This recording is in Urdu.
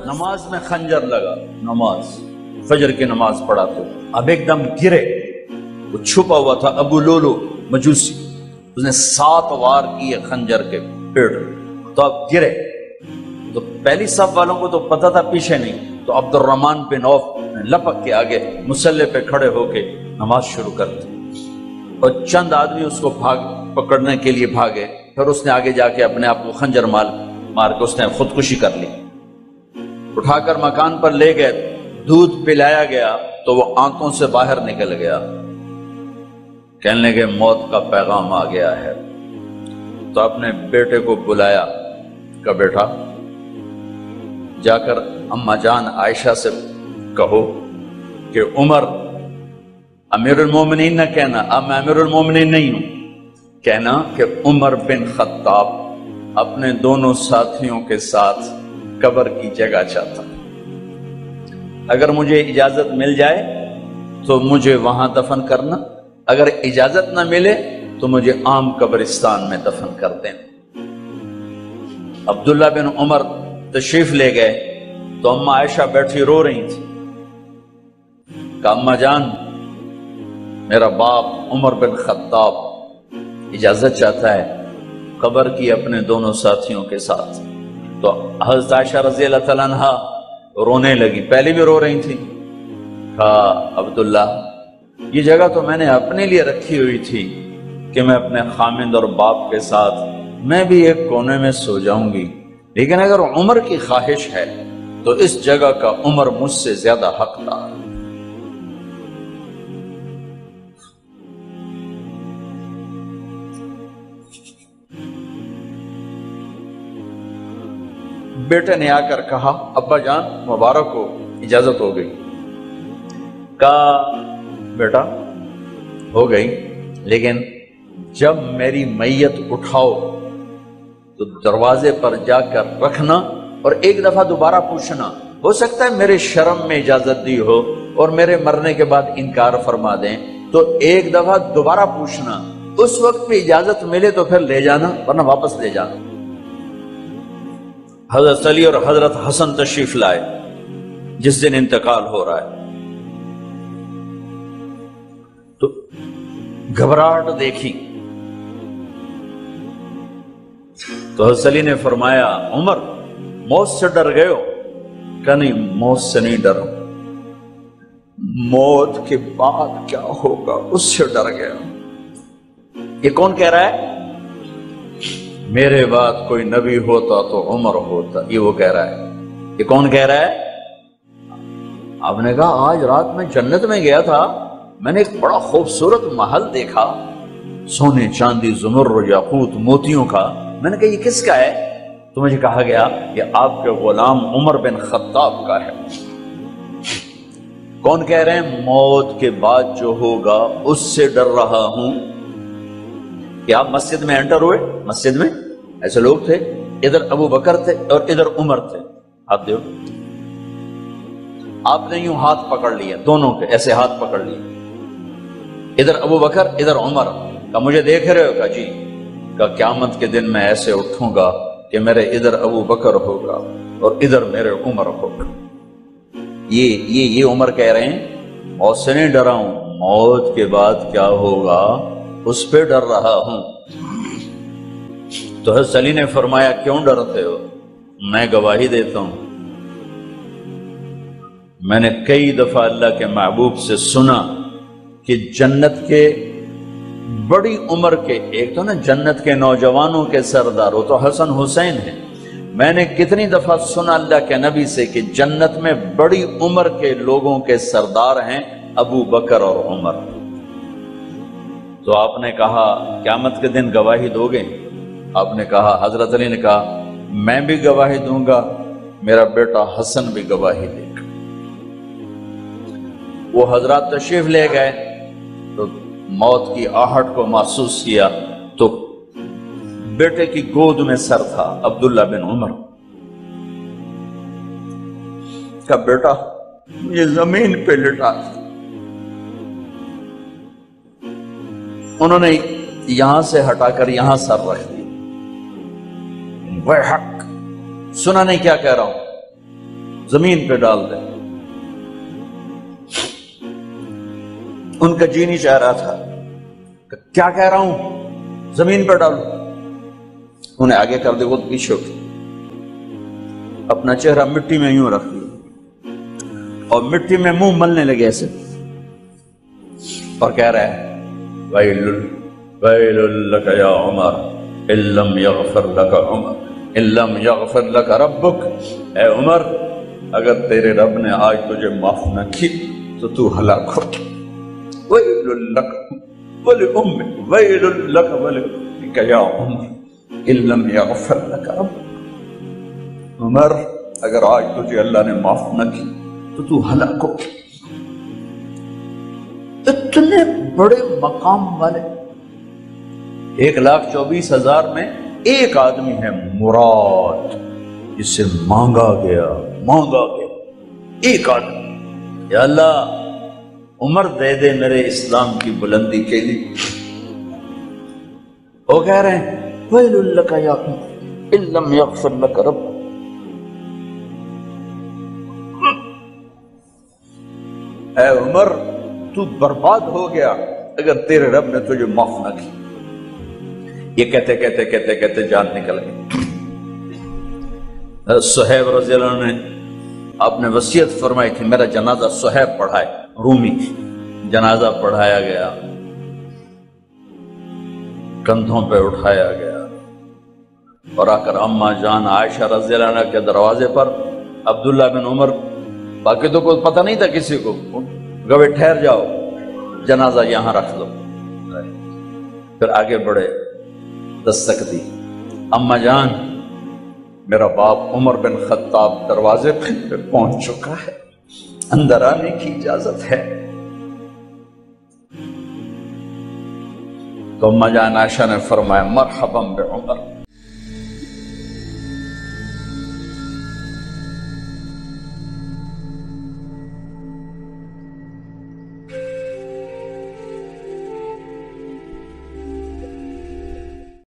نماز میں خنجر لگا، نماز فجر کی نماز پڑھا تو اب ایک دم گرے، وہ چھپا ہوا تھا ابو لولو مجوسی، اس نے 7 وار کیے خنجر کے پیڑ، تو اب گرے تو پہلی صف والوں کو تو پتہ تھا پیچھے نہیں، تو عبد الرحمن بن عوف لپک کے آگے مصلی پہ کھڑے ہو کے نماز شروع کر دی، اور چند آدمی اس کو پکڑنے کے لیے بھاگے، پھر اس نے آگے جا کے اپنے آپ کو خنجر مار کے اس نے خودکشی کر لی۔ اٹھا کر مکان پر لے گئے، دودھ پلایا گیا تو وہ آنکھوں سے باہر نکل گیا، کہنے لگے موت کا پیغام آ گیا ہے۔ تو اپنے بیٹے کو بلایا، کہا بیٹا جا کر اماں جان عائشہ سے کہو کہ عمر امیر المومنین نہ کہنا، اب میں امیر المومنین نہیں ہوں، کہنا کہ عمر بن خطاب اپنے دونوں ساتھیوں کے ساتھ قبر کی جگہ چاہتا، اگر مجھے اجازت مل جائے تو مجھے وہاں دفن کرنا، اگر اجازت نہ ملے تو مجھے عام قبرستان میں دفن کر دیں۔ عبداللہ بن عمر تشریف لے گئے تو اماں عائشہ بیٹھی رو رہی تھی، کہا اماں جان میرا باپ عمر بن خطاب اجازت چاہتا ہے قبر کی اپنے دونوں ساتھیوں کے ساتھ۔ تو حضرت عائشہ رضی اللہ تعالیٰ عنہا رونے لگی، پہلے بھی رو رہی تھی، کہا عبداللہ یہ جگہ تو میں نے اپنے لیے رکھی ہوئی تھی کہ میں اپنے خامند اور باپ کے ساتھ میں بھی ایک کونے میں سو جاؤں گی، لیکن اگر عمر کی خواہش ہے تو اس جگہ کا عمر مجھ سے زیادہ حقدار۔ بیٹے نے آ کر کہا ابا جان مبارک ہو، اجازت ہو گئی۔ کہا بیٹا ہو گئی، لیکن جب میری میت اٹھاؤ تو دروازے پر جا کر رکھنا اور ایک دفعہ دوبارہ پوچھنا، ہو سکتا ہے میرے شرم میں اجازت دی ہو اور میرے مرنے کے بعد انکار فرما دیں، تو ایک دفعہ دوبارہ پوچھنا، اس وقت پہ اجازت ملے تو پھر لے جانا ورنہ واپس لے جانا۔ حضرت علی اور حضرت حسن تشریف لائے جس دن انتقال ہو رہا ہے، تو گھبراہٹ دیکھی تو حضرت علی نے فرمایا عمر موت سے ڈر گئے ہو؟ کہ نہیں موت سے نہیں ڈرا، موت کے بعد کیا ہوگا اس سے ڈر گیا۔ یہ کون کہہ رہا ہے؟ میرے بعد کوئی نبی ہوتا تو عمر ہوتا، یہ وہ کہہ رہا ہے۔ یہ کون کہہ رہا ہے؟ آپ نے کہا آج رات میں جنت میں گیا تھا، میں نے ایک بڑا خوبصورت محل دیکھا، سونے چاندی زمرد یاقوت موتیوں کا، میں نے کہا یہ کس کا ہے؟ تو مجھے کہا گیا یہ آپ کے غلام عمر بن خطاب کا ہے۔ کون کہہ رہے ہیں؟ موت کے بعد جو ہوگا اس سے ڈر رہا ہوں۔ کہ آپ مسجد میں انٹر ہوئے، مسجد میں ایسے لوگ تھے، ادھر ابو بکر تھے اور ادھر عمر تھے، آپ دیکھو، آپ نے یوں ہاتھ پکڑ لیا، دونوں کے ایسے ہاتھ پکڑ لیے، ادھر ابو بکر ادھر عمر، کہا مجھے دیکھ رہے ہو؟ کہا جی۔ کہا قیامت کے دن میں ایسے اٹھوں گا کہ میرے ادھر ابو بکر ہوگا اور ادھر میرے عمر ہوگا۔ یہ عمر کہہ رہے ہیں موت سے نہیں ڈرا ہوں، موت کے بعد کیا ہوگا اس پہ ڈر رہا ہوں۔ تو حضرت علی نے فرمایا کیوں ڈرتے ہو؟ میں گواہی دیتا ہوں، میں نے کئی دفعہ اللہ کے محبوب سے سنا کہ جنت کے بڑی عمر کے، ایک تو نا جنت کے نوجوانوں کے سردار وہ تو حسن حسین ہیں، میں نے کتنی دفعہ سنا اللہ کے نبی سے کہ جنت میں بڑی عمر کے لوگوں کے سردار ہیں ابو بکر اور عمر۔ تو آپ نے کہا قیامت کے دن گواہی دو گے؟ آپ نے کہا، حضرت علی نے کہا میں بھی گواہی دوں گا، میرا بیٹا حسن بھی گواہی دے گا۔ وہ حضرات تشریف لے گئے تو موت کی آہٹ کو محسوس کیا تو بیٹے کی گود میں سر تھا عبداللہ بن عمر کا، بیٹا یہ زمین پہ لٹا۔ انہوں نے یہاں سے ہٹا کر یہاں سر رکھ دیا۔ وہ حق سنا نہیں کیا کہہ رہا ہوں؟ زمین پہ ڈال دیں۔ ان کا جی نہیں چاہ رہا تھا کہ کیا کہہ رہا ہوں، زمین پہ ڈالو۔ انہیں آگے کر دے وہ پیچھے اٹھے، اپنا چہرہ مٹی میں یوں رکھ دیا اور مٹی میں منہ ملنے لگے ایسے، اور کہہ رہا ہے ویل لک یا عمر ان لم یغفر لک عمر ان لم یغفر لک ربک، اے عمر اگر تیرے رب نے آج تجھے معاف نہ کی تو تو ہلاک ہو۔ ویل لک ولأمک ویل لک ولأمک یا عمر ان لم یغفر لک ربک، عمر اگر آج تجھے اللہ نے معاف نہ کی تو تو ہلاک ہو۔ اتنے بڑے مقام والے 1,24,000 میں ایک آدمی ہے مراد، جسے مانگا گیا ایک آدمی، یا اللہ عمر دے دے میرے اسلام کی بلندی کے لیے۔ وہ کہہ رہے ہیں ویل لک یا عمر ان لم یغفر لک رب، اے عمر تو برباد ہو گیا اگر تیرے رب نے تجھے معاف نہ کی۔ یہ کہتے جان نکل گئی۔ صہیب رضی اللہ عنہ نے آپ نے وصیت فرمائی تھی میرا جنازہ صہیب پڑھائے، رومی جنازہ پڑھایا گیا، کندھوں پہ اٹھایا گیا، اور آ کر اماں جان عائشہ رضی اللہ عنہ کے دروازے پر عبداللہ بن عمر، باقی تو کوئی پتہ نہیں تھا کسی کو، گوے ٹھہر جاؤ جنازہ یہاں رکھ دو۔ پھر آگے بڑھے، دستک دی، اماں جان میرا باپ عمر بن خطاب دروازے پہ پہنچ چکا ہے، اندر آنے کی اجازت ہے۔ تو اماں جان عائشہ نے فرمایا مرحبا بعمر،